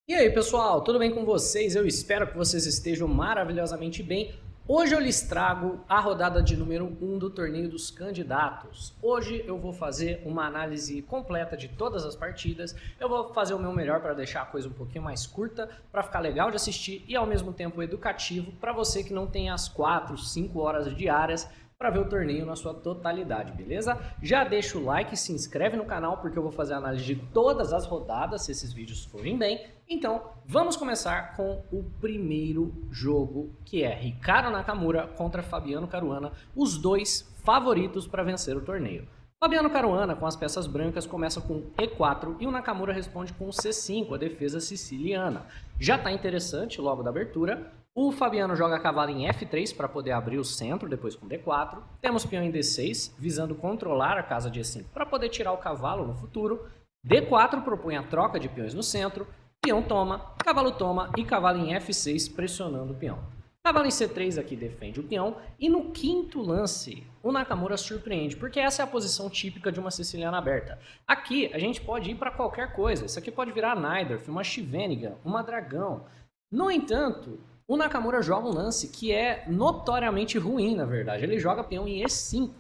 E aí pessoal, tudo bem com vocês? Eu espero que vocês estejam maravilhosamente bem. Hoje eu lhes trago a rodada de número 1 do Torneio dos Candidatos. Hoje eu vou fazer uma análise completa de todas as partidas. Eu vou fazer o meu melhor para deixar a coisa um pouquinho mais curta, para ficar legal de assistir e ao mesmo tempo educativo para você que não tem as 4, 5 horas diárias para ver o torneio na sua totalidade, beleza? Já deixa o like, se inscreve no canal porque eu vou fazer a análise de todas as rodadas, se esses vídeos forem bem. Então, vamos começar com o primeiro jogo, que é Ricardo Nakamura contra Fabiano Caruana, os dois favoritos para vencer o torneio. Fabiano Caruana, com as peças brancas, começa com E4 e o Nakamura responde com C5, a defesa siciliana. Já está interessante logo da abertura. O Fabiano joga cavalo em F3 para poder abrir o centro, depois com D4. Temos peão em D6, visando controlar a casa de E5 para poder tirar o cavalo no futuro. D4 propõe a troca de peões no centro. Peão toma, cavalo toma e cavalo em F6 pressionando o peão. Cavalo em C3 aqui defende o peão. E no quinto lance, o Nakamura surpreende, porque essa é a posição típica de uma siciliana aberta. Aqui a gente pode ir para qualquer coisa. Isso aqui pode virar Najdorf, uma Scheveningen, uma dragão. No entanto, o Nakamura joga um lance que é notoriamente ruim, na verdade. Ele joga peão em E5.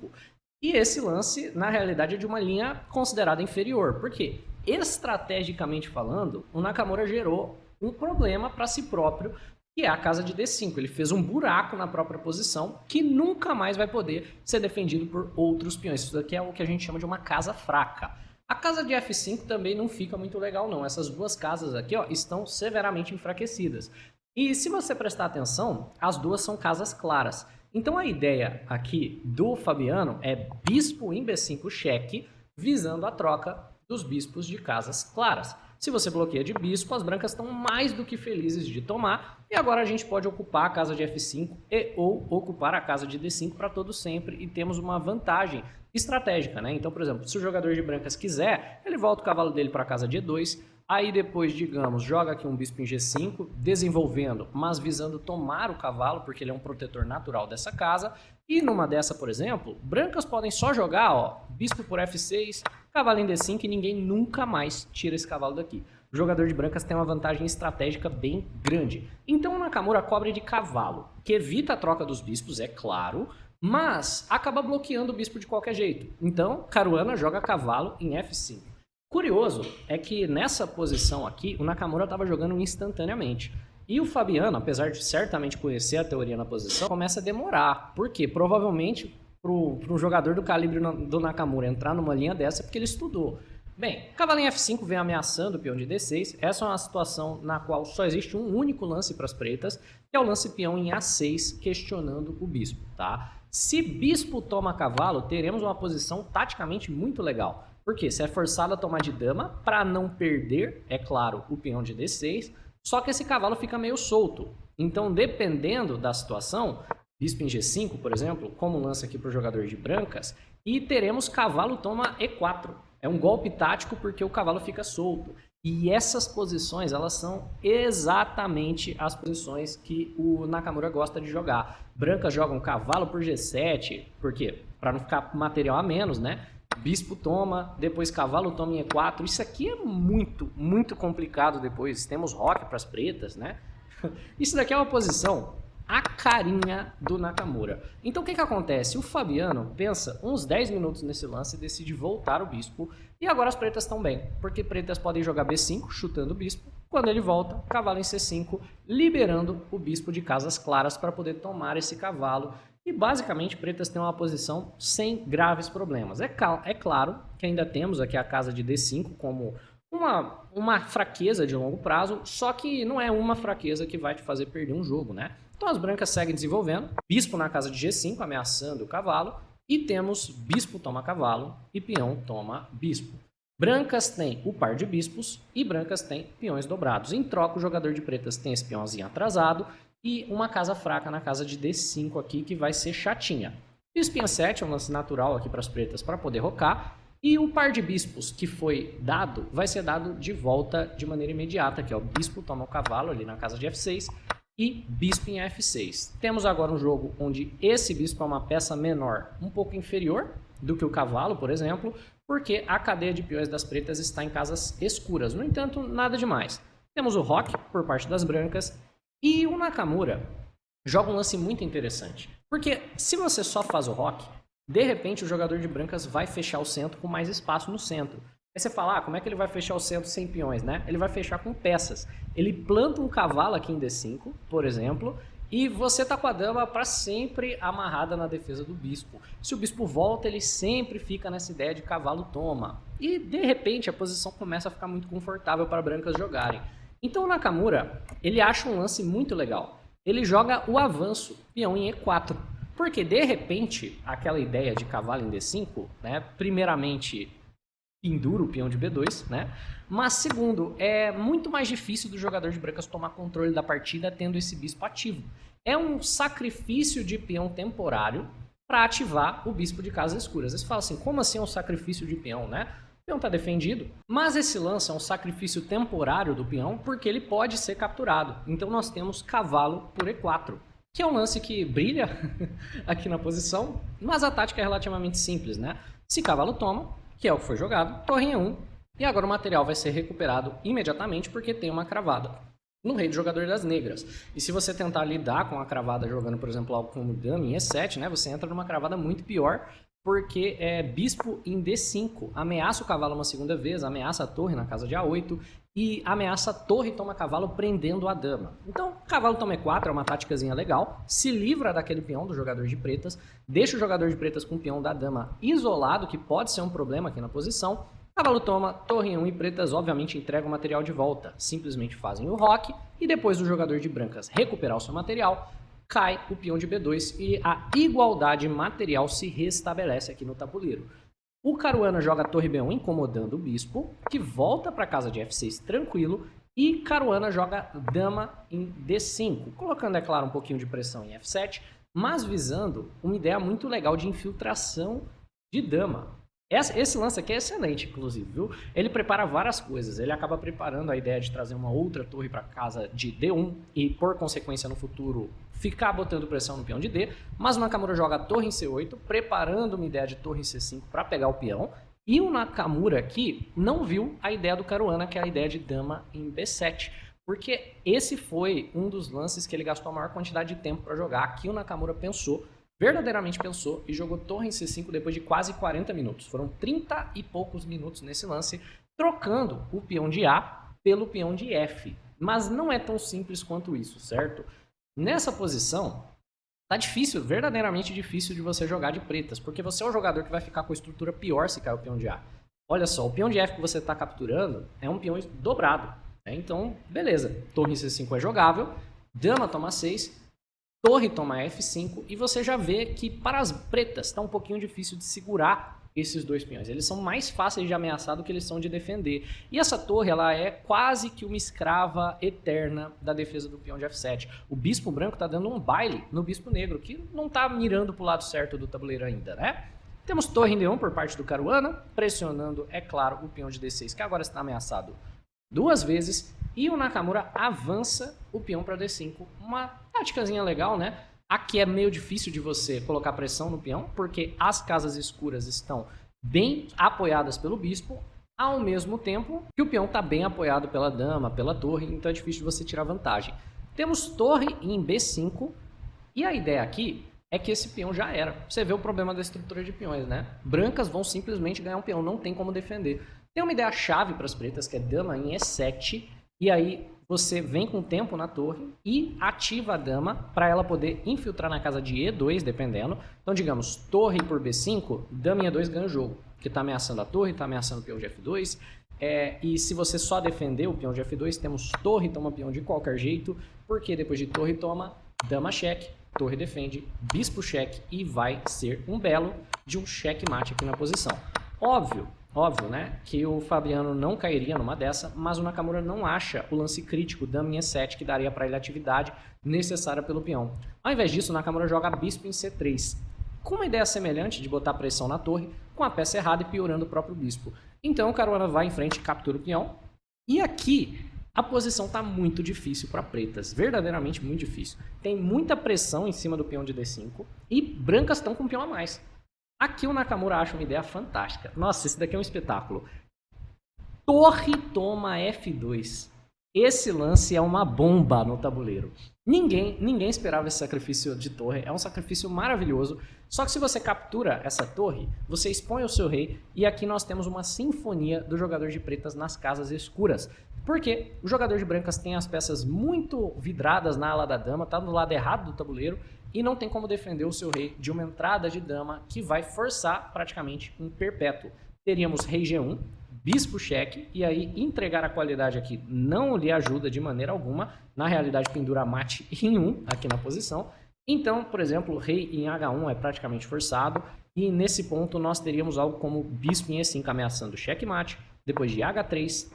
E esse lance, na realidade, é de uma linha considerada inferior. Por quê? Estrategicamente falando, o Nakamura gerou um problema para si próprio, que é a casa de D5. Ele fez um buraco na própria posição que nunca mais vai poder ser defendido por outros peões. Isso daqui é o que a gente chama de uma casa fraca. A casa de F5 também não fica muito legal, não. Essas duas casas aqui ó, estão severamente enfraquecidas. E se você prestar atenção, as duas são casas claras. Então a ideia aqui do Fabiano é bispo em B5 cheque, visando a troca dos bispos de casas claras. Se você bloqueia de bispo, as brancas estão mais do que felizes de tomar. E agora a gente pode ocupar a casa de F5 e ou ocupar a casa de D5 para todo sempre. E temos uma vantagem estratégica, né? Então, por exemplo, se o jogador de brancas quiser, ele volta o cavalo dele para a casa de E2. Aí depois, digamos, joga aqui um bispo em G5, desenvolvendo, mas visando tomar o cavalo, porque ele é um protetor natural dessa casa. E numa dessa, por exemplo, brancas podem só jogar, ó, bispo por F6, cavalo em D5 e ninguém nunca mais tira esse cavalo daqui. O jogador de brancas tem uma vantagem estratégica bem grande. Então o Nakamura cobre de cavalo, que evita a troca dos bispos, é claro, mas acaba bloqueando o bispo de qualquer jeito. Então Caruana joga cavalo em F5. Curioso é que nessa posição aqui, o Nakamura estava jogando instantaneamente. E o Fabiano, apesar de certamente conhecer a teoria na posição, começa a demorar. Por quê? Provavelmente, para um jogador do calibre do Nakamura entrar numa linha dessa é porque ele estudou. Bem, cavalo em F5 vem ameaçando o peão de D6. Essa é uma situação na qual só existe um único lance para as pretas, que é o lance peão em A6, questionando o bispo, tá? Se bispo toma cavalo, teremos uma posição taticamente muito legal. Porque se é forçado a tomar de dama, para não perder, é claro, o peão de D6, só que esse cavalo fica meio solto. Então, dependendo da situação, bispo em G5, por exemplo, como lance aqui para o jogador de brancas, e teremos cavalo toma E4. É um golpe tático porque o cavalo fica solto. E essas posições, elas são exatamente as posições que o Nakamura gosta de jogar. Brancas jogam cavalo por G7, por quê? Para não ficar material a menos, né? Bispo toma, depois cavalo toma em E4. Isso aqui é muito, muito complicado depois. Temos roque para as pretas, né? Isso daqui é uma posição a carinha do Nakamura. Então o que acontece? O Fabiano pensa uns 10 minutos nesse lance e decide voltar o bispo. E agora as pretas estão bem, porque pretas podem jogar B5, chutando o bispo. Quando ele volta, cavalo em C5, liberando o bispo de casas claras para poder tomar esse cavalo. E basicamente pretas têm uma posição sem graves problemas. É claro que ainda temos aqui a casa de D5 como uma fraqueza de longo prazo, só que não é uma fraqueza que vai te fazer perder um jogo, né? Então as brancas seguem desenvolvendo, bispo na casa de G5 ameaçando o cavalo, e temos bispo toma cavalo e peão toma bispo. Brancas têm o par de bispos e brancas têm peões dobrados. Em troca, o jogador de pretas tem esse peãozinho atrasado e uma casa fraca na casa de D5 aqui, que vai ser chatinha. Bispo em A7 é um lance natural aqui para as pretas para poder rocar. E o par de bispos que foi dado, vai ser dado de volta de maneira imediata, que é o bispo toma o cavalo ali na casa de F6 e bispo em F6. Temos agora um jogo onde esse bispo é uma peça menor, um pouco inferior do que o cavalo, por exemplo, porque a cadeia de peões das pretas está em casas escuras. No entanto, nada demais. Temos o roque por parte das brancas e o Nakamura joga um lance muito interessante. Porque se você só faz o roque, de repente o jogador de brancas vai fechar o centro com mais espaço no centro. Aí você fala, como é que ele vai fechar o centro sem peões, né? Ele vai fechar com peças. Ele planta um cavalo aqui em D5, por exemplo, e você tá com a dama para sempre amarrada na defesa do bispo. Se o bispo volta, ele sempre fica nessa ideia de cavalo toma. E de repente a posição começa a ficar muito confortável para brancas jogarem. Então o Nakamura, ele acha um lance muito legal. Ele joga o avanço, peão em E4. Porque de repente, aquela ideia de cavalo em D5, né, primeiramente pendura o peão de B2, né? Mas segundo, é muito mais difícil do jogador de brancas tomar controle da partida tendo esse bispo ativo. É um sacrifício de peão temporário para ativar o bispo de casas escuras. Você fala assim, como assim é um sacrifício de peão, né? O peão está defendido, mas esse lance é um sacrifício temporário do peão porque ele pode ser capturado. Então nós temos cavalo por E4, que é um lance que brilha aqui na posição, mas a tática é relativamente simples, né? Se cavalo toma, que é o que foi jogado, torre em 1, e agora o material vai ser recuperado imediatamente porque tem uma cravada no rei do jogador das negras. E se você tentar lidar com a cravada jogando, por exemplo, algo como dama em E7, né, você entra numa cravada muito pior, porque é bispo em D5, ameaça o cavalo uma segunda vez, ameaça a torre na casa de A8 e ameaça a torre toma cavalo prendendo a dama. Então, cavalo toma E4 é uma táticazinha legal, se livra daquele peão do jogador de pretas, deixa o jogador de pretas com o peão da dama isolado, que pode ser um problema aqui na posição. Cavalo toma, torre em 1 e pretas obviamente entregam o material de volta, simplesmente fazem o roque e depois do jogador de brancas recuperar o seu material, cai o peão de B2 e a igualdade material se restabelece aqui no tabuleiro. O Caruana joga a torre B1 incomodando o bispo, que volta para a casa de F6 tranquilo, e Caruana joga dama em D5, colocando, é claro, um pouquinho de pressão em F7, mas visando uma ideia muito legal de infiltração de dama. Esse lance aqui é excelente, inclusive, viu? Ele prepara várias coisas. Ele acaba preparando a ideia de trazer uma outra torre para casa de D1 e, por consequência, no futuro, ficar botando pressão no peão de D. Mas o Nakamura joga a torre em C8, preparando uma ideia de torre em C5 para pegar o peão. E o Nakamura aqui não viu a ideia do Caruana, que é a ideia de dama em B7. Porque esse foi um dos lances que ele gastou a maior quantidade de tempo para jogar. Aqui o Nakamura verdadeiramente pensou e jogou torre em C5 depois de quase 40 minutos. Foram 30 e poucos minutos nesse lance, trocando o peão de A pelo peão de F. Mas não é tão simples quanto isso, certo? Nessa posição, tá difícil, verdadeiramente difícil de você jogar de pretas, porque você é o jogador que vai ficar com a estrutura pior se cair o peão de A. Olha só, o peão de F que você está capturando é um peão dobrado, né? Então, beleza, torre em C5 é jogável, dama toma 6, torre toma F5 e você já vê que para as pretas está um pouquinho difícil de segurar esses dois peões. Eles são mais fáceis de ameaçar do que eles são de defender. E essa torre ela é quase que uma escrava eterna da defesa do peão de F7. O bispo branco está dando um baile no bispo negro, que não está mirando para o lado certo do tabuleiro ainda, né? Temos torre em D1 por parte do Caruana, pressionando, é claro, o peão de D6, que agora está ameaçado duas vezes, e o Nakamura avança o peão para D5. Uma táticazinha legal, né? Aqui é meio difícil de você colocar pressão no peão, porque as casas escuras estão bem apoiadas pelo bispo, ao mesmo tempo que o peão está bem apoiado pela dama, pela torre, então é difícil de você tirar vantagem. Temos torre em B5, e a ideia aqui é que esse peão já era. Você vê o problema da estrutura de peões, né? Brancas vão simplesmente ganhar um peão, não tem como defender. Tem uma ideia chave para as pretas, que é dama em E7, e aí você vem com tempo na torre e ativa a dama para ela poder infiltrar na casa de E2, dependendo. Então, digamos, torre por B5, dama em E2 ganha o jogo, porque está ameaçando a torre, está ameaçando o peão de F2. E se você só defender o peão de F2, temos torre toma peão de qualquer jeito, porque depois de torre toma, dama cheque, torre defende, bispo cheque e vai ser um belo de um checkmate aqui na posição. Óbvio, né, que o Fabiano não cairia numa dessa, mas o Nakamura não acha o lance crítico dama em E7 que daria para ele a atividade necessária pelo peão. Ao invés disso, o Nakamura joga bispo em C3, com uma ideia semelhante de botar pressão na torre, com a peça errada e piorando o próprio bispo. Então o Caruana vai em frente e captura o peão. E aqui a posição está muito difícil para pretas, verdadeiramente muito difícil. Tem muita pressão em cima do peão de D5 e brancas estão com um peão a mais. Aqui o Nakamura acha uma ideia fantástica. Nossa, esse daqui é um espetáculo. Torre toma F2. Esse lance é uma bomba no tabuleiro. Ninguém esperava esse sacrifício de torre, é um sacrifício maravilhoso. Só que se você captura essa torre, você expõe o seu rei, e aqui nós temos uma sinfonia do jogador de pretas nas casas escuras. Porque o jogador de brancas tem as peças muito vidradas na ala da dama, tá do lado errado do tabuleiro, e não tem como defender o seu rei de uma entrada de dama que vai forçar praticamente um perpétuo. Teríamos rei G1, bispo cheque, e aí entregar a qualidade aqui não lhe ajuda de maneira alguma. Na realidade, pendura mate em 1 aqui na posição. Então, por exemplo, rei em H1 é praticamente forçado, e nesse ponto nós teríamos algo como bispo em E5 ameaçando checkmate. Depois de H3,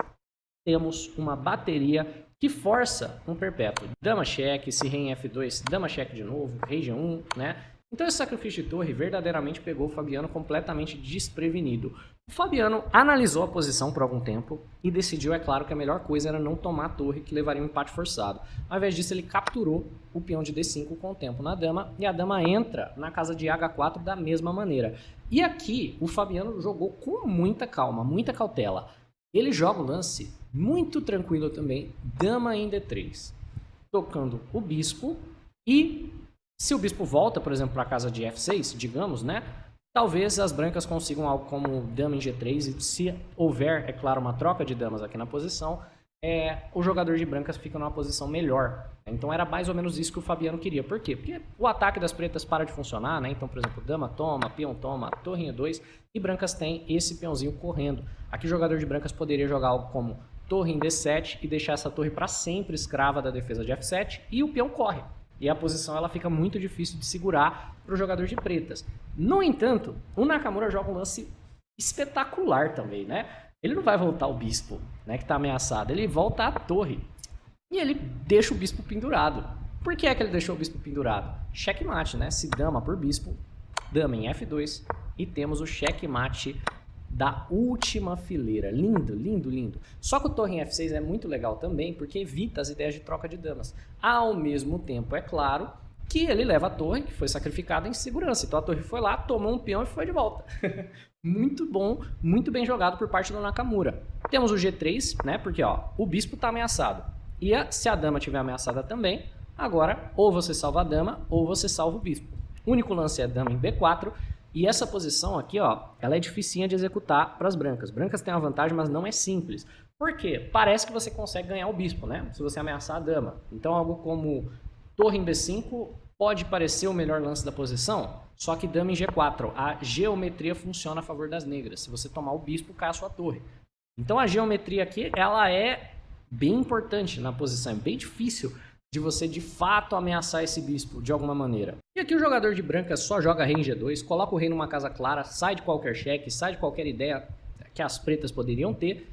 temos uma bateria que força um perpétuo. Dama cheque, se rei em F2, dama cheque de novo, rei G1, né? Então esse sacrifício de torre verdadeiramente pegou o Fabiano completamente desprevenido. O Fabiano analisou a posição por algum tempo e decidiu, é claro, que a melhor coisa era não tomar a torre, que levaria um empate forçado. Ao invés disso, ele capturou o peão de D5 com o tempo na dama, e a dama entra na casa de H4 da mesma maneira. E aqui, o Fabiano jogou com muita calma, muita cautela. Ele joga o lance muito tranquilo também, dama em D3, tocando o bispo, e se o bispo volta, por exemplo, para a casa de F6, digamos, né? Talvez as brancas consigam algo como dama em G3, e se houver, é claro, uma troca de damas aqui na posição, o jogador de brancas fica numa posição melhor. Então era mais ou menos isso que o Fabiano queria. Por quê? Porque o ataque das pretas para de funcionar, né? Então, por exemplo, dama toma, peão toma, torre em E2, e brancas tem esse peãozinho correndo. Aqui o jogador de brancas poderia jogar algo como torre em D7 e deixar essa torre para sempre escrava da defesa de F7, e o peão corre. E a posição ela fica muito difícil de segurar para o jogador de pretas. No entanto, o Nakamura joga um lance espetacular também, né? Ele não vai voltar o bispo, né, que está ameaçado. Ele volta a torre. E ele deixa o bispo pendurado. Por que é que ele deixou o bispo pendurado? Checkmate, né? Se dama por bispo, dama em F2. E temos o checkmate da última fileira. Lindo, lindo, lindo. Só que o torre em F6 é muito legal também, porque evita as ideias de troca de damas. Ao mesmo tempo, é claro que ele leva a torre, que foi sacrificada, em segurança. Então a torre foi lá, tomou um peão e foi de volta. Muito bom, muito bem jogado por parte do Nakamura. Temos o G3, né? Porque ó, o bispo está ameaçado. E se a dama estiver ameaçada também, agora ou você salva a dama ou você salva o bispo. O único lance é dama em B4. E essa posição aqui, ó, ela é dificinha de executar para as brancas. Brancas têm uma vantagem, mas não é simples. Por quê? Parece que você consegue ganhar o bispo, né? Se você ameaçar a dama. Então algo como torre em B5 pode parecer o melhor lance da posição, só que dama em G4. A geometria funciona a favor das negras. Se você tomar o bispo, cai a sua torre. Então a geometria aqui, ela é bem importante na posição. É bem difícil de você de fato ameaçar esse bispo de alguma maneira. E aqui o jogador de brancas só joga rei em G2, coloca o rei numa casa clara, sai de qualquer cheque, sai de qualquer ideia que as pretas poderiam ter.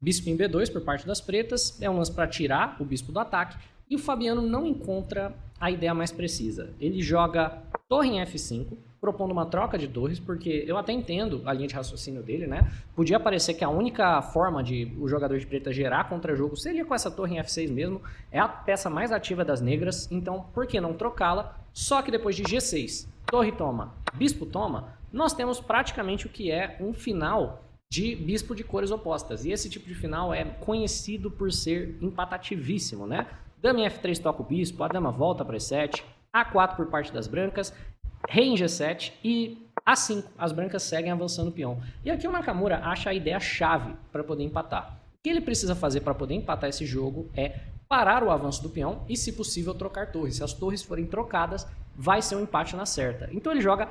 Bispo em B2 por parte das pretas, é um lance para tirar o bispo do ataque. E o Fabiano não encontra a ideia mais precisa. Ele joga torre em F5, propondo uma troca de torres, porque eu até entendo a linha de raciocínio dele, né? Podia parecer que a única forma de o jogador de preta gerar contra-jogo seria com essa torre em F6 mesmo. É a peça mais ativa das negras, então por que não trocá-la? Só que depois de G6, torre toma, bispo toma, nós temos praticamente o que é um final de bispo de cores opostas. E esse tipo de final é conhecido por ser empatativíssimo, né? Dama em F3 toca o bispo, a dama volta para E7, A4 por parte das brancas, rei em G7 e A5. As brancas seguem avançando o peão. E aqui o Nakamura acha a ideia-chave para poder empatar. O que ele precisa fazer para poder empatar esse jogo é parar o avanço do peão e, se possível, trocar torres. Se as torres forem trocadas, vai ser um empate na certa. Então ele joga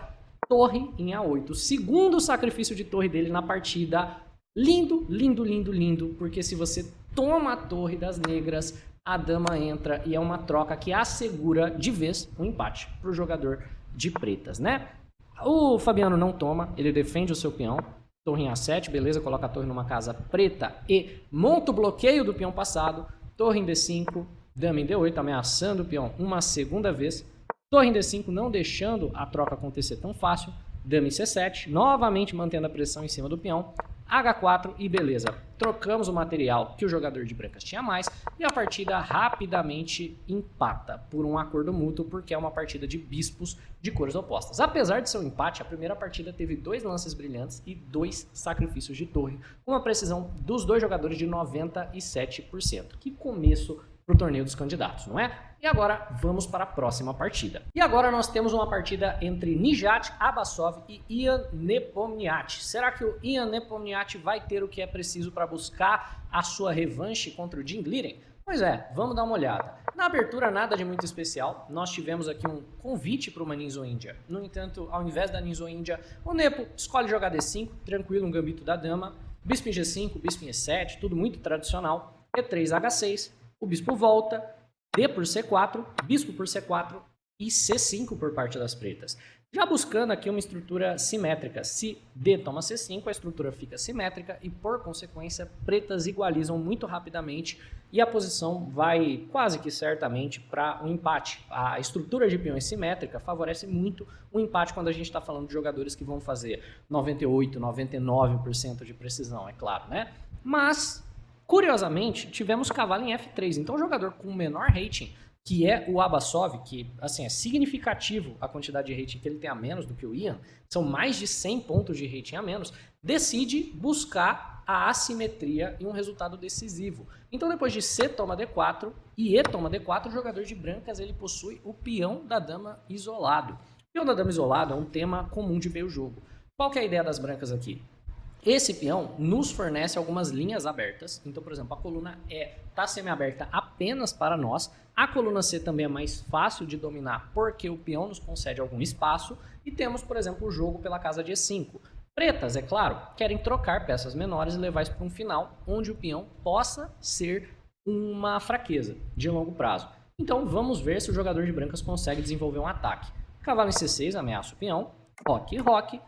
torre em A8. Segundo sacrifício de torre dele na partida. Lindo, lindo, lindo, lindo. Porque se você toma a torre das negras, a dama entra e é uma troca que assegura de vez um empate para o jogador de pretas, né? O Fabiano não toma, ele defende o seu peão. Torre em A7, beleza, coloca a torre numa casa preta e monta o bloqueio do peão passado. Torre em D5, dama em D8, ameaçando o peão uma segunda vez. Torre em D5, não deixando a troca acontecer tão fácil. Dama em C7, novamente mantendo a pressão em cima do peão. H4 e beleza. Trocamos o material que o jogador de brancas tinha mais e a partida rapidamente empata por um acordo mútuo, porque é uma partida de bispos de cores opostas. Apesar de ser um empate, a primeira partida teve 2 lances brilhantes e 2 sacrifícios de torre, com uma precisão dos dois jogadores de 97%. Que começo para o torneio dos candidatos, não é? E agora vamos para a próxima partida. E agora nós temos uma partida entre Nijat Abbasov e Ian Nepomniachtchi. Será que o Ian Nepomniachtchi vai ter o que é preciso para buscar a sua revanche contra o Jim Glidden? Pois é, vamos dar uma olhada. Na abertura, nada de muito especial. Nós tivemos aqui um convite para uma Ninja Índia. No entanto, ao invés da Ninja Índia, o Nepo escolhe jogar D5, tranquilo, um gambito da dama. Bispo em G5, bispo em E7, tudo muito tradicional. E3, H6, o bispo volta, D por C4, bispo por C4 e C5 por parte das pretas. Já buscando aqui uma estrutura simétrica. Se D toma C5, a estrutura fica simétrica e, por consequência, pretas igualizam muito rapidamente e a posição vai quase que certamente para um empate. A estrutura de peões simétrica favorece muito o empate quando a gente está falando de jogadores que vão fazer 98%, 99% de precisão, é claro, né? Mas, curiosamente, tivemos cavalo em F3, então o jogador com menor rating, que é o Abbasov, que assim, é significativo a quantidade de rating que ele tem a menos do que o Ian, são mais de 100 pontos de rating a menos, decide buscar a assimetria e um resultado decisivo. Então depois de C toma D4 e E toma D4, o jogador de brancas ele possui o peão da dama isolado. O peão da dama isolado é um tema comum de ver o jogo. Qual que é a ideia das brancas aqui? Esse peão nos fornece algumas linhas abertas. Então, por exemplo, a coluna E está semi-aberta apenas para nós. A coluna C também é mais fácil de dominar porque o peão nos concede algum espaço. E temos, por exemplo, o jogo pela casa de E5. Pretas, é claro, querem trocar peças menores e levar isso para um final onde o peão possa ser uma fraqueza de longo prazo. Então, vamos ver se o jogador de brancas consegue desenvolver um ataque. Cavalo em C6 ameaça o peão. Roque, roque.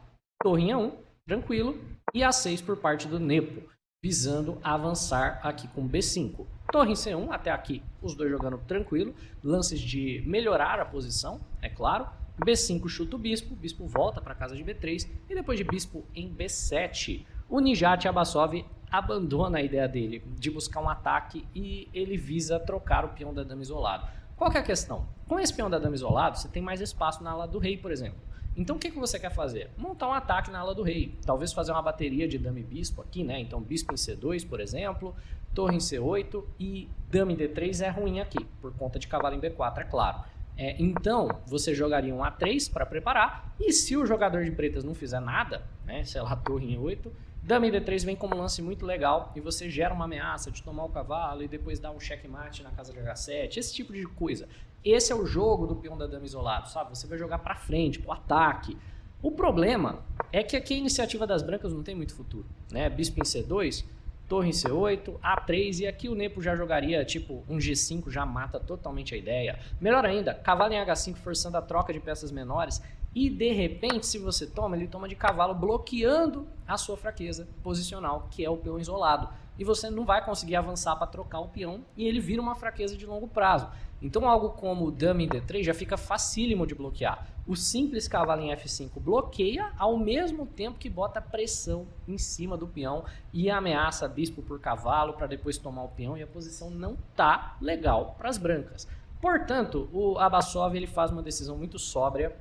Torre em A1, tranquilo. E A6 por parte do Nepo, visando avançar aqui com B5. Torre em C1, até aqui os dois jogando tranquilo, lances de melhorar a posição, é claro. B5 chuta o bispo volta para a casa de B3 e depois de bispo em B7, o Nijat Abbasov abandona a ideia dele de buscar um ataque e ele visa trocar o peão da dama isolado. Qual que é a questão? Com esse peão da dama isolado, você tem mais espaço na ala do rei, por exemplo. Então o que você quer fazer? Montar um ataque na ala do rei. Talvez fazer uma bateria de dama e bispo aqui, né? Então bispo em C2, por exemplo, torre em C8 e dama em D3 é ruim aqui, por conta de cavalo em B4, é claro. Então você jogaria um A3 para preparar e se o jogador de pretas não fizer nada, né? Sei lá, torre em E8, dama em D3 vem como lance muito legal e você gera uma ameaça de tomar o cavalo e depois dar um checkmate na casa de H7, esse tipo de coisa. Esse é o jogo do peão da dama isolado, sabe? Você vai jogar pra frente, pro ataque. O problema é que aqui a iniciativa das brancas não tem muito futuro, né? Bispo em C2, torre em C8, A3 e aqui o Nepo já jogaria tipo um G5, já mata totalmente a ideia. Melhor ainda, cavalo em H5 forçando a troca de peças menores e de repente, se você toma, ele toma de cavalo bloqueando a sua fraqueza posicional, que é o peão isolado. E você não vai conseguir avançar para trocar o peão e ele vira uma fraqueza de longo prazo. Então algo como dama em D3 já fica facílimo de bloquear. O simples cavalo em F5 bloqueia ao mesmo tempo que bota pressão em cima do peão e ameaça bispo por cavalo para depois tomar o peão e a posição não tá legal para as brancas. Portanto, o Abbasov ele faz uma decisão muito sóbria.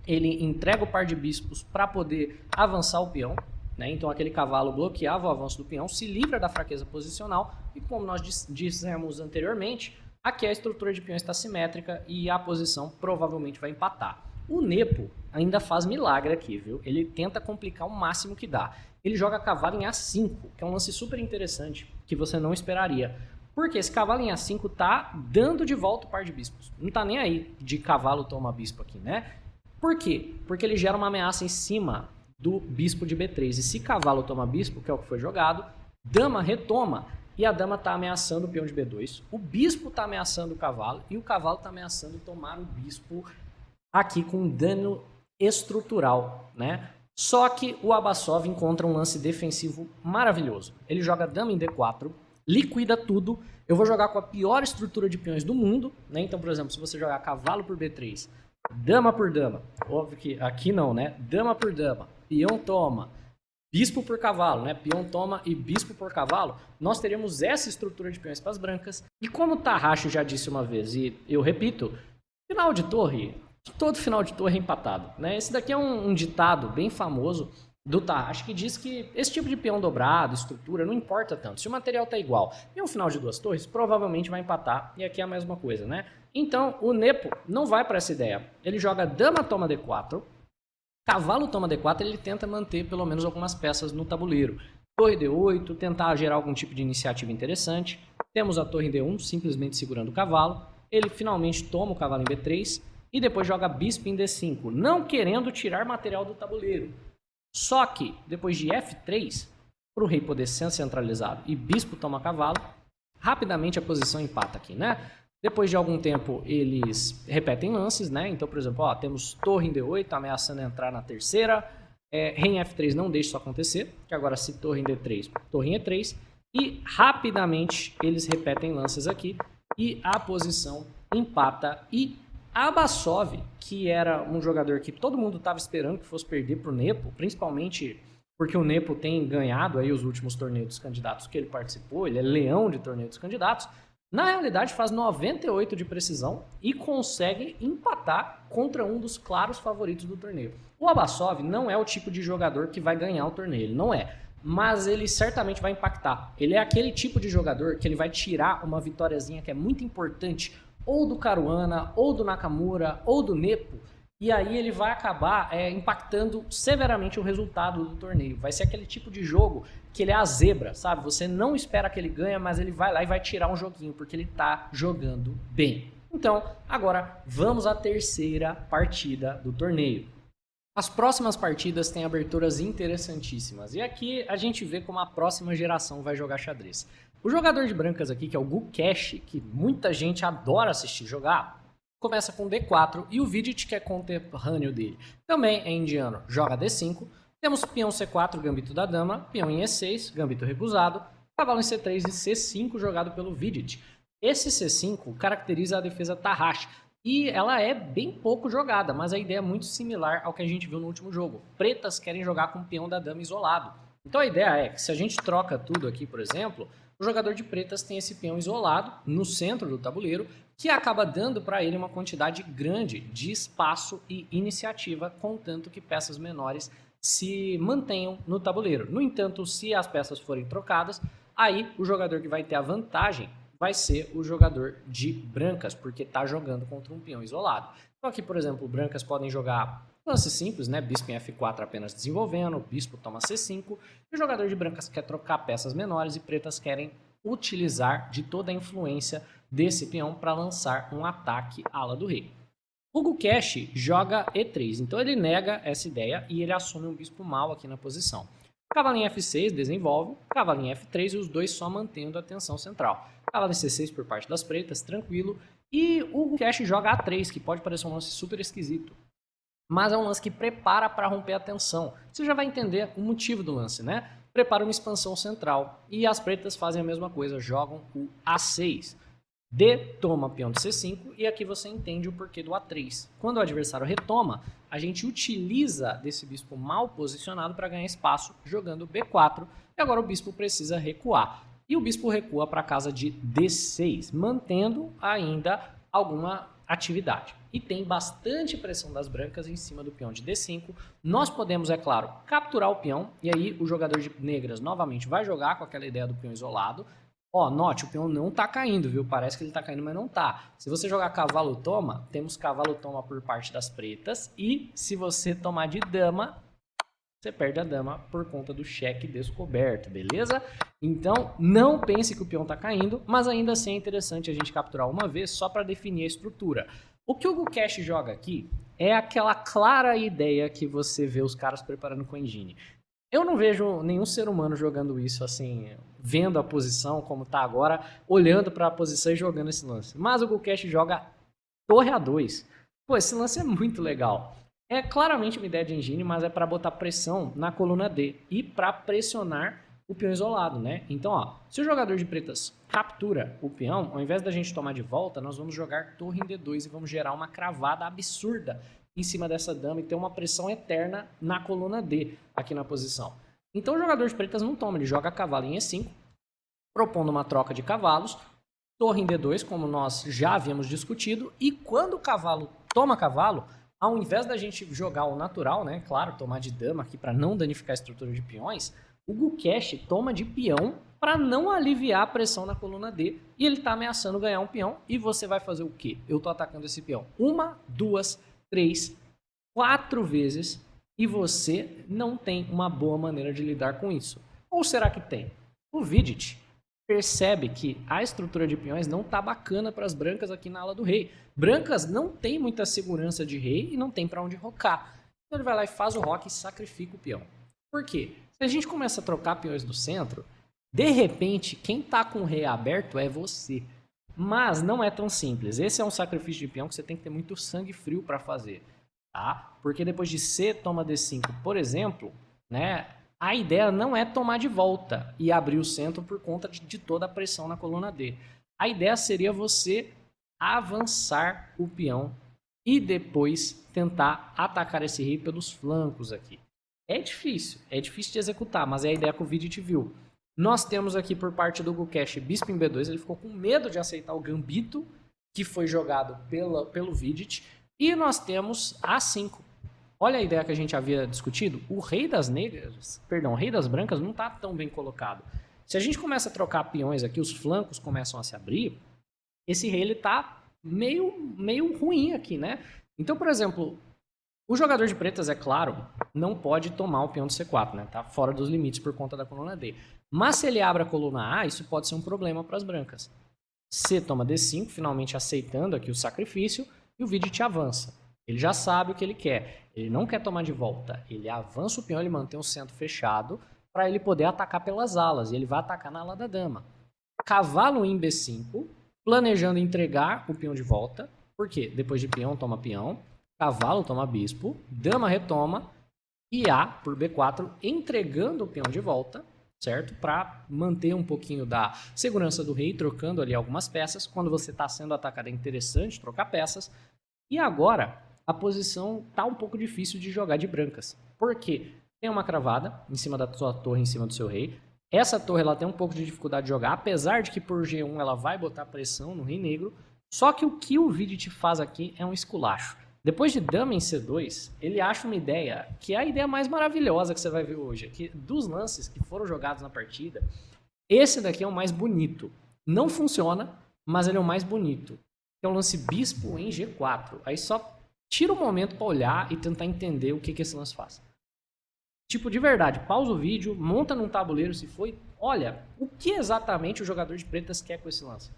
Ele entrega o par de bispos para poder avançar o peão, né? Então aquele cavalo bloqueava o avanço do peão, se livra da fraqueza posicional e como nós dissemos anteriormente, aqui a estrutura de peão está simétrica e a posição provavelmente vai empatar. O Nepo ainda faz milagre aqui, viu? Ele tenta complicar o máximo que dá. Ele joga cavalo em A5, que é um lance super interessante, que você não esperaria. Porque esse cavalo em A5 tá dando de volta o par de bispos. Não tá nem aí de cavalo toma bispo aqui, né? Por quê? Porque ele gera uma ameaça em cima do bispo de B3. E se cavalo toma bispo, que é o que foi jogado, dama retoma. E a dama está ameaçando o peão de B2, o bispo está ameaçando o cavalo e o cavalo está ameaçando tomar o bispo aqui com dano estrutural, né? Só que o Abbasov encontra um lance defensivo maravilhoso. Ele joga dama em D4, liquida tudo. Eu vou jogar com a pior estrutura de peões do mundo, né? Então, por exemplo, se você jogar cavalo por B3, dama por dama, óbvio que aqui não, né? Dama por dama, peão toma, bispo por cavalo, né? Peão toma e bispo por cavalo, nós teríamos essa estrutura de peões para as brancas. E como o Tarrashi já disse uma vez, e eu repito, final de torre, todo final de torre é empatado, né? Esse daqui é um ditado bem famoso do Tarrashi que diz que esse tipo de peão dobrado, estrutura, não importa tanto. Se o material tá igual e um final de duas torres, provavelmente vai empatar. E aqui é a mesma coisa, né? Então, o Nepo não vai para essa ideia. Ele joga dama toma d4, cavalo toma d4, ele tenta manter pelo menos algumas peças no tabuleiro. Torre d8, tentar gerar algum tipo de iniciativa interessante. Temos a torre d1, simplesmente segurando o cavalo. Ele finalmente toma o cavalo em b3 e depois joga bispo em d5, não querendo tirar material do tabuleiro. Só que, depois de F3, para o rei poder ser centralizado e bispo toma cavalo, rapidamente a posição empata aqui, né? Depois de algum tempo, eles repetem lances, né? Então, por exemplo, ó, temos torre em D8, ameaçando entrar na terceira. Rei em F3 não deixa isso acontecer, que agora se torre em D3, torre em E3. E rapidamente eles repetem lances aqui e a posição empata. E Abbasov, que era um jogador que todo mundo estava esperando que fosse perder para o Nepo, principalmente porque o Nepo tem ganhado aí os últimos torneios dos candidatos que ele participou, ele é leão de torneio dos candidatos, na realidade faz 98 de precisão e consegue empatar contra um dos claros favoritos do torneio. O Abbasov não é o tipo de jogador que vai ganhar o torneio, ele não é, mas ele certamente vai impactar. Ele é aquele tipo de jogador que ele vai tirar uma vitóriazinha que é muito importante, ou do Caruana, ou do Nakamura, ou do Nepo, e aí ele vai acabar impactando severamente o resultado do torneio. Vai ser aquele tipo de jogo que ele é a zebra, sabe? Você não espera que ele ganhe, mas ele vai lá e vai tirar um joguinho, porque ele tá jogando bem. Então, agora vamos à terceira partida do torneio. As próximas partidas têm aberturas interessantíssimas, e aqui a gente vê como a próxima geração vai jogar xadrez. O jogador de brancas aqui, que é o Gukesh, que muita gente adora assistir jogar, começa com D4 e o Vidit, que é contemporâneo dele, também é indiano, joga D5. Temos peão C4, gambito da dama, peão em E6, gambito recusado, cavalo em C3 e C5 jogado pelo Vidit. Esse C5 caracteriza a defesa Tarrashi e ela é bem pouco jogada, mas a ideia é muito similar ao que a gente viu no último jogo. Pretas querem jogar com o peão da dama isolado. Então a ideia é que se a gente troca tudo aqui, por exemplo, o jogador de pretas tem esse peão isolado no centro do tabuleiro, que acaba dando para ele uma quantidade grande de espaço e iniciativa, contanto que peças menores se mantenham no tabuleiro. No entanto, se as peças forem trocadas, aí o jogador que vai ter a vantagem vai ser o jogador de brancas, porque está jogando contra um peão isolado. Então aqui, por exemplo, brancas podem jogar lance simples, né? Bispo em F4 apenas desenvolvendo, bispo toma C5, e o jogador de brancas quer trocar peças menores e pretas querem utilizar de toda a influência desse peão para lançar um ataque ala do rei. O Gukesh joga E3, então ele nega essa ideia e ele assume um bispo mau aqui na posição. Cavalo em F6 desenvolve, cavalo em F3 e os dois só mantendo a tensão central. Cavalo em C6 por parte das pretas, tranquilo, e o Gukesh joga A3, que pode parecer um lance super esquisito, mas é um lance que prepara para romper a tensão. Você já vai entender o motivo do lance, né? Prepara uma expansão central. E as pretas fazem a mesma coisa, jogam o A6. D toma peão de C5 e aqui você entende o porquê do A3. Quando o adversário retoma, a gente utiliza desse bispo mal posicionado para ganhar espaço jogando B4 e agora o bispo precisa recuar. E o bispo recua para a casa de D6, mantendo ainda alguma atividade. E tem bastante pressão das brancas em cima do peão de D5. Nós podemos, é claro, capturar o peão, e aí o jogador de negras novamente vai jogar com aquela ideia do peão isolado. Ó, note, o peão não tá caindo, viu? Parece que ele tá caindo, mas não tá. Se você jogar cavalo toma, temos cavalo toma por parte das pretas, e se você tomar de dama, você perde a dama por conta do cheque descoberto, beleza? Então, não pense que o peão tá caindo, mas ainda assim é interessante a gente capturar uma vez só para definir a estrutura. O que o Gukesh joga aqui é aquela clara ideia que você vê os caras preparando com a engine. Eu não vejo nenhum ser humano jogando isso assim, vendo a posição como tá agora, olhando para a posição e jogando esse lance. Mas o Gukesh joga torre A2. Pô, esse lance é muito legal. É claramente uma ideia de engine, mas é para botar pressão na coluna D e para pressionar o peão isolado, né? Então, ó, se o jogador de pretas captura o peão, ao invés da gente tomar de volta, nós vamos jogar torre em D2 e vamos gerar uma cravada absurda em cima dessa dama e ter uma pressão eterna na coluna D aqui na posição. Então o jogador de pretas não toma, ele joga cavalo em E5, propondo uma troca de cavalos, torre em D2, como nós já havíamos discutido, e quando o cavalo toma cavalo, ao invés da gente jogar o natural, né, claro, tomar de dama aqui para não danificar a estrutura de peões, o Gukesh toma de peão para não aliviar a pressão na coluna D, e ele está ameaçando ganhar um peão, e você vai fazer o quê? Eu estou atacando esse peão 1, 2, 3, 4 vezes, e você não tem uma boa maneira de lidar com isso. Ou será que tem? O Vidit percebe que a estrutura de peões não tá bacana para as brancas aqui na ala do rei. Brancas não tem muita segurança de rei e não tem para onde rocar. Então ele vai lá e faz o rock e sacrifica o peão. Por quê? Se a gente começa a trocar peões do centro, de repente quem tá com o rei aberto é você. Mas não é tão simples. Esse é um sacrifício de peão que você tem que ter muito sangue frio para fazer, tá? Porque depois de C toma D5, por exemplo, né? A ideia não é tomar de volta e abrir o centro por conta de toda a pressão na coluna D. A ideia seria você avançar o peão e depois tentar atacar esse rei pelos flancos aqui. É difícil de executar, mas é a ideia que o Vidit viu. Nós temos aqui por parte do Gukesh bispo em B2, ele ficou com medo de aceitar o gambito que foi jogado pelo Vidit, e nós temos A5. Olha a ideia que a gente havia discutido. O rei das negras, perdão, o rei das brancas não está tão bem colocado. Se a gente começa a trocar peões aqui, os flancos começam a se abrir, esse rei ele tá meio ruim aqui, né? Então, por exemplo, o jogador de pretas, é claro, não pode tomar o peão do C4, né? Tá fora dos limites por conta da coluna D. Mas se ele abre a coluna A, isso pode ser um problema para as brancas. C toma D5, finalmente aceitando aqui o sacrifício, e o Vidit avança. Ele já sabe o que ele quer. Ele não quer tomar de volta. Ele avança o peão, ele mantém o centro fechado para ele poder atacar pelas alas. E ele vai atacar na ala da dama. Cavalo em B5, planejando entregar o peão de volta. Por quê? Depois de peão, toma peão. Cavalo toma bispo. Dama retoma. E A por B4, entregando o peão de volta, certo? Para manter um pouquinho da segurança do rei, trocando ali algumas peças. Quando você está sendo atacado é interessante trocar peças. E agora a posição tá um pouco difícil de jogar de brancas. Por quê? Tem uma cravada em cima da sua torre, em cima do seu rei. Essa torre ela tem um pouco de dificuldade de jogar, apesar de que por G1 ela vai botar pressão no rei negro. Só que o que o Vidit faz aqui é um esculacho. Depois de dama em C2, ele acha uma ideia, que é a ideia mais maravilhosa que você vai ver hoje. Que dos lances que foram jogados na partida, esse daqui é o mais bonito. Não funciona, mas ele é o mais bonito. É o lance bispo em G4. Aí só tira um momento para olhar e tentar entender o que esse lance faz. Tipo, de verdade, pausa o vídeo, monta num tabuleiro se foi. Olha, o que exatamente o jogador de pretas quer com esse lance?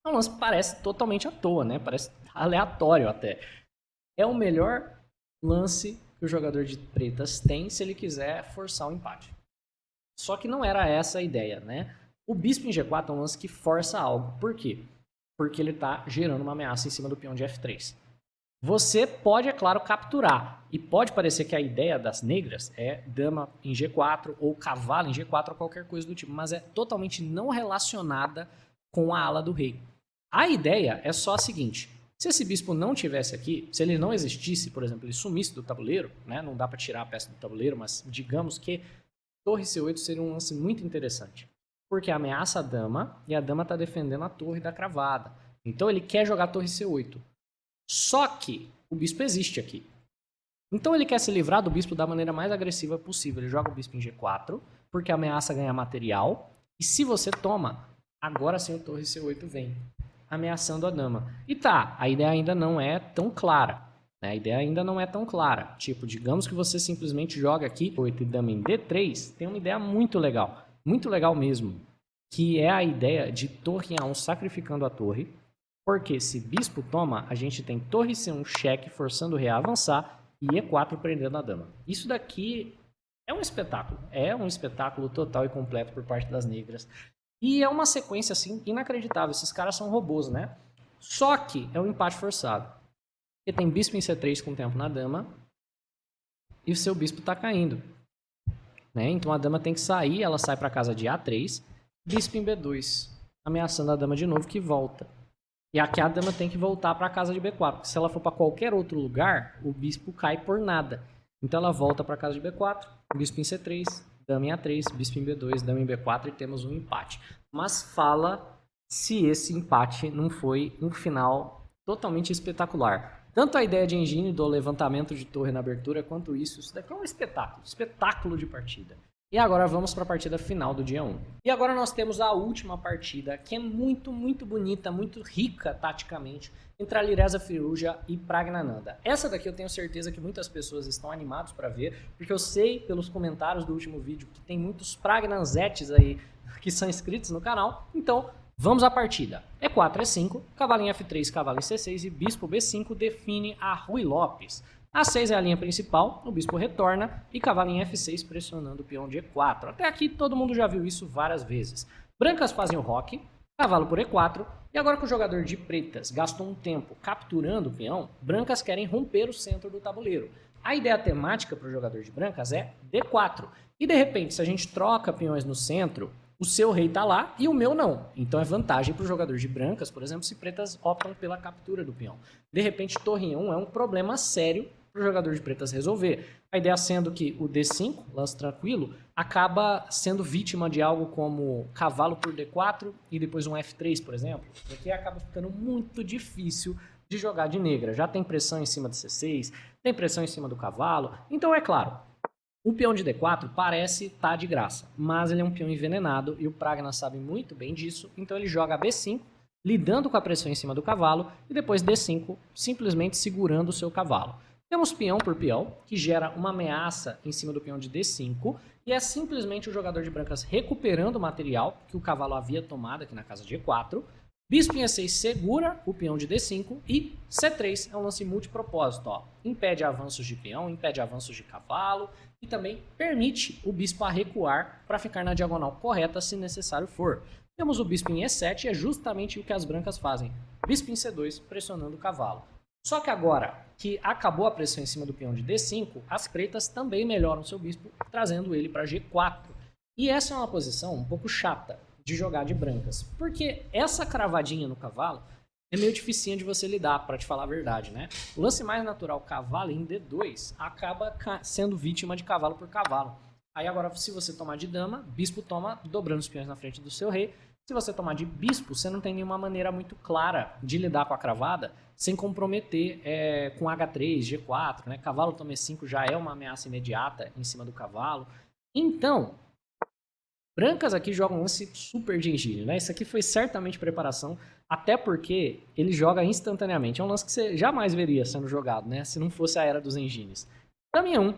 É um lance que parece totalmente à toa, né? Parece aleatório até. É o melhor lance que o jogador de pretas tem se ele quiser forçar o empate. Só que não era essa a ideia, né? O bispo em G4 é um lance que força algo. Por quê? Porque ele está gerando uma ameaça em cima do peão de F3. Você pode, é claro, capturar. E pode parecer que a ideia das negras é dama em G4 ou cavalo em G4 ou qualquer coisa do tipo, mas é totalmente não relacionada com a ala do rei. A ideia é só a seguinte: se esse bispo não tivesse aqui, se ele não existisse, por exemplo, ele sumisse do tabuleiro, né? Não dá para tirar a peça do tabuleiro, mas digamos que torre C8 seria um lance muito interessante. Porque ameaça a dama e a dama está defendendo a torre da cravada. Então ele quer jogar a torre C8. Só que o bispo existe aqui. Então ele quer se livrar do bispo da maneira mais agressiva possível. Ele joga o bispo em G4, porque ameaça ganhar material. E se você toma, agora sim a torre C8 vem, ameaçando a dama. E tá, a ideia ainda não é tão clara. Né? A ideia ainda não é tão clara. Tipo, digamos que você simplesmente joga aqui 8 e dama em D3, tem uma ideia muito legal mesmo, que é a ideia de torre A1 sacrificando a torre. Porque se bispo toma, a gente tem torre C1 cheque, forçando o rei a avançar, e E4 prendendo a dama. Isso daqui é um espetáculo total e completo por parte das negras. E é uma sequência assim inacreditável, esses caras são robôs, né? Só que é um empate forçado. Porque tem bispo em C3 com tempo na dama, e o seu bispo está caindo. Né? Então a dama tem que sair, ela sai para casa de A3, bispo em B2, ameaçando a dama de novo que volta. E aqui a dama tem que voltar para a casa de B4, porque se ela for para qualquer outro lugar, o bispo cai por nada. Então ela volta para a casa de B4, bispo em C3, dama em A3, bispo em B2, dama em B4 e temos um empate. Mas fala se esse empate não foi um final totalmente espetacular. Tanto a ideia de engine do levantamento de torre na abertura, quanto isso daqui é um espetáculo de partida. E agora vamos para a partida final do dia 1. E agora nós temos a última partida, que é muito bonita, muito rica taticamente, entre Alireza Firouzja e Praggnanandhaa. Essa daqui eu tenho certeza que muitas pessoas estão animadas para ver, porque eu sei pelos comentários do último vídeo que tem muitos Pragnanzetes aí que são inscritos no canal. Então, vamos à partida. E4, E5, cavalo em F3, cavalo em C6 e bispo B5 define a Ruy Lopes. A6 é a linha principal, o bispo retorna e cavalo em F6 pressionando o peão de E4. Até aqui todo mundo já viu isso várias vezes. Brancas fazem o roque, cavalo por E4 e agora que o jogador de pretas gastou um tempo capturando o peão, brancas querem romper o centro do tabuleiro. A ideia temática para o jogador de brancas é D4. E de repente, se a gente troca peões no centro, o seu rei está lá e o meu não. Então é vantagem para o jogador de brancas, por exemplo, se pretas optam pela captura do peão. De repente, torre em 1 é um problema sério para o jogador de pretas resolver. A ideia sendo que o D5, lance tranquilo, acaba sendo vítima de algo como cavalo por D4 e depois um F3, por exemplo, porque acaba ficando muito difícil de jogar de negra. Já tem pressão em cima de C6, tem pressão em cima do cavalo. Então é claro, o peão de D4 parece estar de graça, mas ele é um peão envenenado e o Pragna sabe muito bem disso, então ele joga B5, lidando com a pressão em cima do cavalo, e depois D5, simplesmente segurando o seu cavalo. Temos peão por peão, que gera uma ameaça em cima do peão de D5, e é simplesmente o jogador de brancas recuperando o material que o cavalo havia tomado aqui na casa de E4. Bispo em E6 segura o peão de D5 e C3 é um lance multipropósito. Ó. Impede avanços de peão, impede avanços de cavalo e também permite o bispo a recuar para ficar na diagonal correta se necessário for. Temos o bispo em E7 e é justamente o que as brancas fazem. Bispo em C2 pressionando o cavalo. Só que agora que acabou a pressão em cima do peão de D5, as pretas também melhoram seu bispo, trazendo ele para G4. E essa é uma posição um pouco chata de jogar de brancas, porque essa cravadinha no cavalo é meio dificinho de você lidar, para te falar a verdade, né? O lance mais natural, cavalo em D2, acaba sendo vítima de cavalo por cavalo. Aí agora, se você tomar de dama, bispo toma dobrando os peões na frente do seu rei. Se você tomar de bispo, você não tem nenhuma maneira muito clara de lidar com a cravada sem comprometer com H3, G4, né? Cavalo toma E5 já é uma ameaça imediata em cima do cavalo. Então, brancas aqui jogam um lance super de engine, né? Isso aqui foi certamente preparação, até porque ele joga instantaneamente. É um lance que você jamais veria sendo jogado, né? Se não fosse a era dos engines. Dama em 1.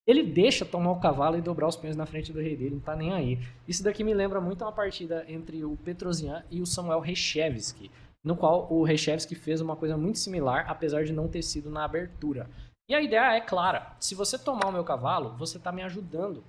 Ele deixa tomar o cavalo e dobrar os peões na frente do rei dele, não tá nem aí. Isso daqui me lembra muito uma partida entre o Petrosian e o Samuel Reshevsky, no qual o Reshevsky fez uma coisa muito similar, apesar de não ter sido na abertura. E a ideia é clara, se você tomar o meu cavalo, você tá me ajudando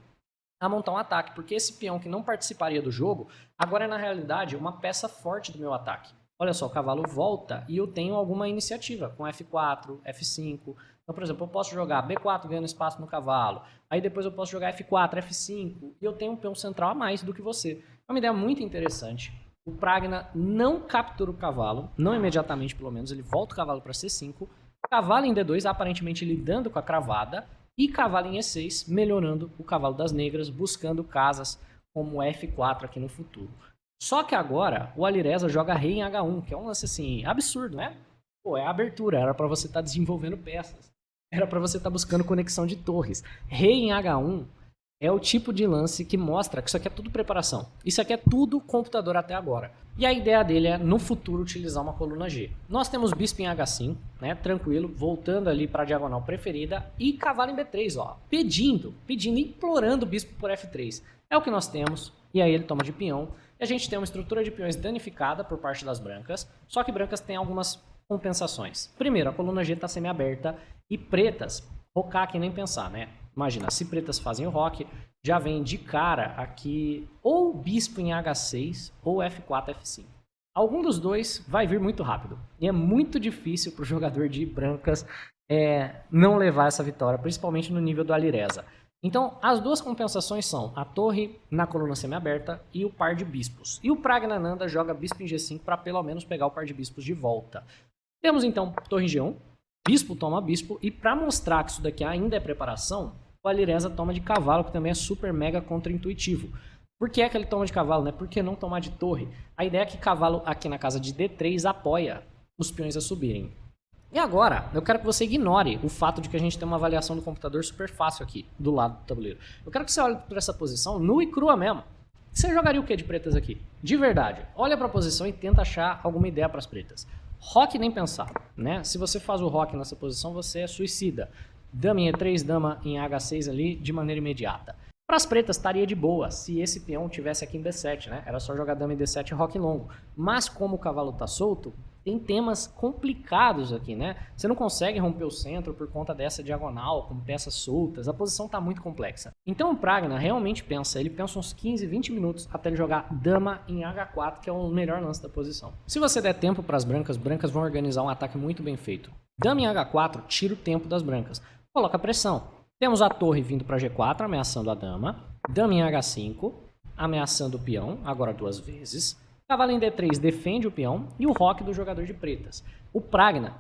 a montar um ataque, porque esse peão que não participaria do jogo, agora é na realidade uma peça forte do meu ataque. Olha só, o cavalo volta e eu tenho alguma iniciativa com F4, F5. Então, por exemplo, eu posso jogar B4 ganhando espaço no cavalo. Aí depois eu posso jogar F4, F5 e eu tenho um peão central a mais do que você. É uma ideia muito interessante. O Pragna não captura o cavalo, não imediatamente pelo menos, ele volta o cavalo para C5. Cavalo em D2 aparentemente lidando com a cravada. E cavalo em E6 melhorando o cavalo das negras, buscando casas como F4 aqui no futuro. Só que agora o Alireza joga rei em H1, que é um lance assim, absurdo, né? Pô, é a abertura, era para você estar desenvolvendo peças. Era para você estar buscando conexão de torres. Rei em H1 é o tipo de lance que mostra que isso aqui é tudo preparação. Isso aqui é tudo computador até agora. E a ideia dele é, no futuro, utilizar uma coluna G. Nós temos bispo em H5, né? Tranquilo, voltando ali para a diagonal preferida. E cavalo em B3, ó. Pedindo, implorando o bispo por F3. É o que nós temos. E aí ele toma de peão. E a gente tem uma estrutura de peões danificada por parte das brancas. Só que brancas têm algumas compensações. Primeiro, a coluna G está semi-aberta. E pretas, rocar que nem pensar, né? Imagina, se pretas fazem o roque, já vem de cara aqui ou bispo em H6 ou F4, F5. Algum dos dois vai vir muito rápido. E é muito difícil para o jogador de brancas não levar essa vitória, principalmente no nível do Alireza. Então, as duas compensações são a torre na coluna semi-aberta e o par de bispos. E o Praggnanandhaa joga bispo em G5 para pelo menos pegar o par de bispos de volta. Temos então torre em G1, bispo toma bispo, e para mostrar que isso daqui ainda é preparação, o Alireza toma de cavalo, que também é super mega contra-intuitivo. Por que é que ele toma de cavalo, né? Por que não tomar de torre? A ideia é que cavalo aqui na casa de D3 apoia os peões a subirem. E agora, eu quero que você ignore o fato de que a gente tem uma avaliação do computador super fácil aqui, do lado do tabuleiro. Eu quero que você olhe para essa posição nua e crua mesmo. Você jogaria o que de pretas aqui? De verdade. Olha para a posição e tenta achar alguma ideia para as pretas. Roque nem pensar, né? Se você faz o roque nessa posição, você é suicida. Dama em E3, dama em H6 ali de maneira imediata. Para as pretas estaria de boa se esse peão tivesse aqui em D7, né? Era só jogar dama em D7 e roque longo. Mas como o cavalo está solto, tem temas complicados aqui, né? Você não consegue romper o centro por conta dessa diagonal, com peças soltas. A posição está muito complexa. Então o Pragna realmente pensa, ele pensa uns 15, 20 minutos até ele jogar dama em H4, que é o melhor lance da posição. Se você der tempo para as brancas vão organizar um ataque muito bem feito. Dama em H4 tira o tempo das brancas. Coloca pressão. Temos a torre vindo para G4, ameaçando a dama. Dama em H5, ameaçando o peão, agora 2 vezes. Cavalo em D3 defende o peão e o roque do jogador de pretas. O Pragna,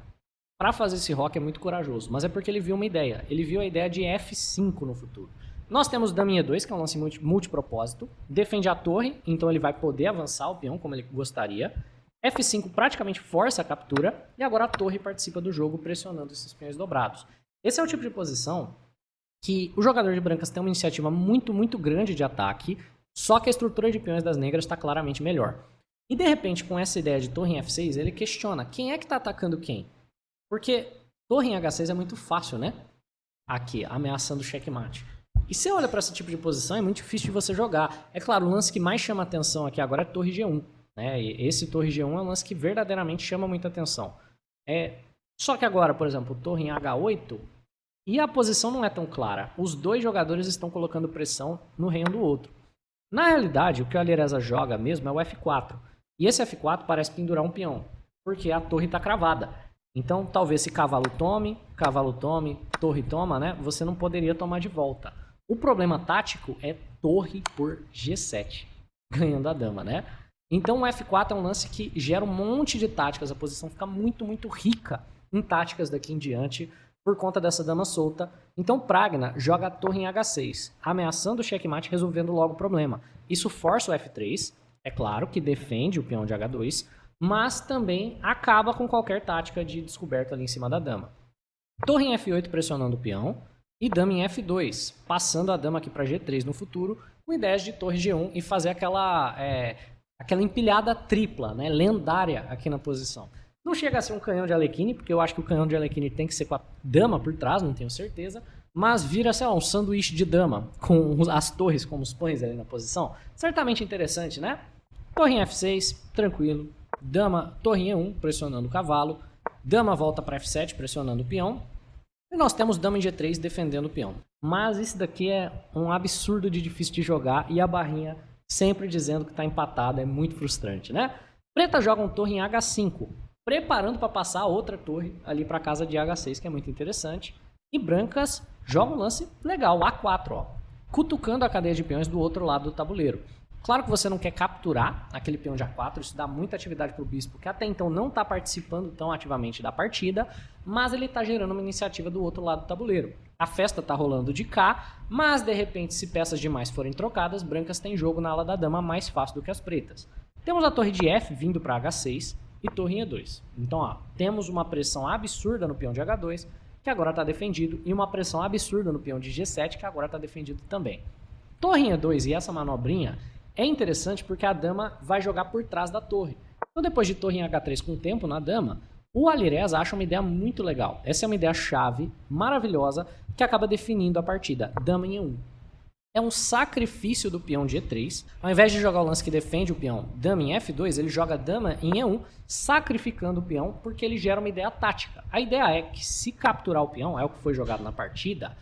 para fazer esse roque é muito corajoso, mas é porque ele viu uma ideia. Ele viu a ideia de F5 no futuro. Nós temos dama em E2, que é um lance multipropósito. Defende a torre, então ele vai poder avançar o peão como ele gostaria. F5 praticamente força a captura e agora a torre participa do jogo pressionando esses peões dobrados. Esse é o tipo de posição que o jogador de brancas tem uma iniciativa muito, muito grande de ataque, só que a estrutura de peões das negras está claramente melhor. E de repente, com essa ideia de torre em F6, ele questiona quem é que está atacando quem. Porque torre em H6 é muito fácil, né? Aqui, ameaçando o checkmate. E você olha para esse tipo de posição, é muito difícil de você jogar. É claro, o lance que mais chama atenção aqui agora é torre G1. Né? E esse torre G1 é um lance que verdadeiramente chama muita atenção. Só que agora, por exemplo, torre em H8, e a posição não é tão clara. Os dois jogadores estão colocando pressão no reino do outro. Na realidade, o que o Alireza joga mesmo é o F4. E esse F4 parece pendurar um peão, porque a torre está cravada. Então, talvez se cavalo tome, torre toma, né? Você não poderia tomar de volta. O problema tático é torre por G7, ganhando a dama, né? Então, o F4 é um lance que gera um monte de táticas. A posição fica muito, muito rica em táticas daqui em diante, por conta dessa dama solta. Então Pragna joga a torre em H6, ameaçando o checkmate, resolvendo logo o problema. Isso força o F3, é claro que defende o peão de H2, mas também acaba com qualquer tática de descoberta ali em cima da dama. Torre em F8 pressionando o peão e dama em F2, passando a dama aqui para G3 no futuro, com ideias de torre G1 e fazer aquela empilhada tripla, né, lendária aqui na posição. Não chega a ser um canhão de Alekhine, porque eu acho que o canhão de Alekhine tem que ser com a dama por trás, não tenho certeza. Mas vira, sei lá, um sanduíche de dama, com as torres como os pães ali na posição. Certamente interessante, né? Torre em F6, tranquilo. Dama, torre em E1, pressionando o cavalo. Dama volta para F7, pressionando o peão. E nós temos dama em G3, defendendo o peão. Mas isso daqui é um absurdo de difícil de jogar e a barrinha sempre dizendo que está empatada, é muito frustrante, né? Preta joga um torre em H5. Preparando para passar a outra torre ali para a casa de H6, que é muito interessante. E brancas jogam um lance legal, A4, ó, cutucando a cadeia de peões do outro lado do tabuleiro. Claro que você não quer capturar aquele peão de A4, isso dá muita atividade para o bispo, que até então não está participando tão ativamente da partida, mas ele está gerando uma iniciativa do outro lado do tabuleiro. A festa está rolando de cá, mas de repente, se peças demais forem trocadas, brancas têm jogo na ala da dama mais fácil do que as pretas. Temos a torre de F vindo para H6, e torre em E2. Então, ó, temos uma pressão absurda no peão de H2, que agora está defendido, e uma pressão absurda no peão de G7, que agora está defendido também. Torre em E2 e essa manobrinha é interessante porque a dama vai jogar por trás da torre. Então, depois de torre em H3 com tempo na dama, o Alireza acha uma ideia muito legal. Essa é uma ideia chave, maravilhosa, que acaba definindo a partida. Dama em E1. É um sacrifício do peão de E3. Ao invés de jogar o lance que defende o peão dama em F2, ele joga dama em E1, sacrificando o peão porque ele gera uma ideia tática. A ideia é que se capturar o peão, é o que foi jogado na partida,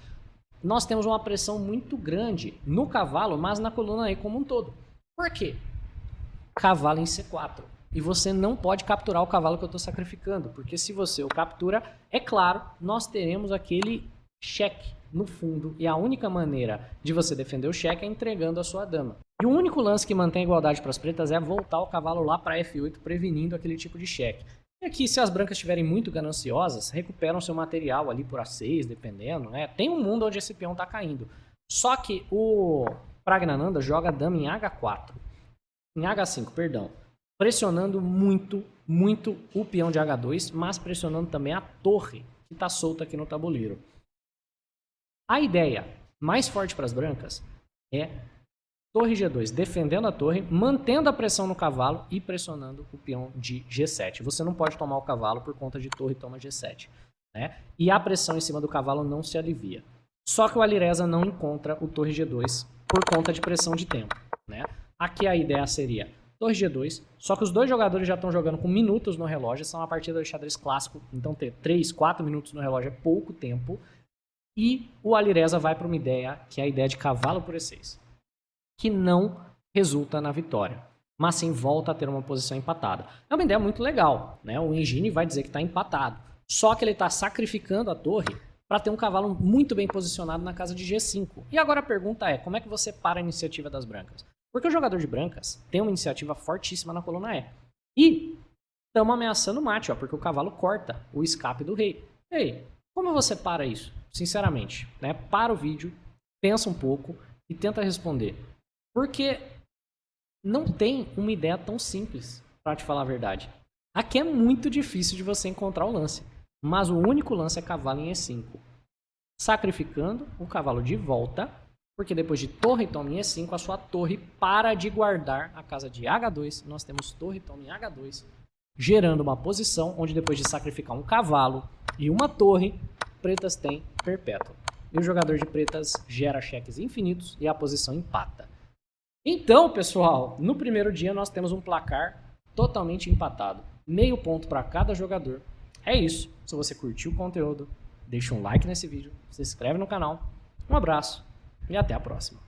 nós temos uma pressão muito grande no cavalo, mas na coluna E como um todo. Por quê? Cavalo em C4. E você não pode capturar o cavalo que eu estou sacrificando, porque se você o captura, é claro, nós teremos aquele cheque no fundo, e a única maneira de você defender o cheque é entregando a sua dama. E o único lance que mantém a igualdade para as pretas é voltar o cavalo lá para F8, prevenindo aquele tipo de cheque. E aqui, se as brancas estiverem muito gananciosas, recuperam seu material ali por A6, dependendo, né? Tem um mundo onde esse peão tá caindo. Só que o Praggnanandhaa joga dama em H4. Em H5, perdão. Pressionando muito, muito o peão de H2, mas pressionando também a torre que está solta aqui no tabuleiro. A ideia mais forte para as brancas é torre G2, defendendo a torre, mantendo a pressão no cavalo e pressionando o peão de G7. Você não pode tomar o cavalo por conta de torre toma G7. Né? E a pressão em cima do cavalo não se alivia. Só que o Alireza não encontra o torre G2 por conta de pressão de tempo. Né? Aqui a ideia seria torre G2, só que os dois jogadores já estão jogando com minutos no relógio, são uma partida de xadrez clássico, então ter 3, 4 minutos no relógio é pouco tempo. E o Alireza vai para uma ideia, que é a ideia de cavalo por E6, que não resulta na vitória, mas sim volta a ter uma posição empatada. É uma ideia muito legal, né? O Engine vai dizer que está empatado, só que ele está sacrificando a torre para ter um cavalo muito bem posicionado na casa de G5. E agora a pergunta é, como é que você para a iniciativa das brancas? Porque o jogador de brancas tem uma iniciativa fortíssima na coluna E. E estamos ameaçando o mate, ó, porque o cavalo corta o escape do rei. E aí, como você para isso? Sinceramente, né? Para o vídeo, pensa um pouco e tenta responder. Porque não tem uma ideia tão simples, para te falar a verdade. Aqui é muito difícil de você encontrar o lance. Mas o único lance é cavalo em E5. Sacrificando o cavalo de volta, porque depois de torre toma em E5, a sua torre para de guardar a casa de H2. Nós temos torre toma em H2, gerando uma posição onde depois de sacrificar um cavalo e uma torre, pretas têm perpétua. E o jogador de pretas gera cheques infinitos e a posição empata. Então, pessoal, no primeiro dia nós temos um placar totalmente empatado. Meio ponto para cada jogador. É isso. Se você curtiu o conteúdo, deixa um like nesse vídeo, se inscreve no canal. Um abraço e até a próxima.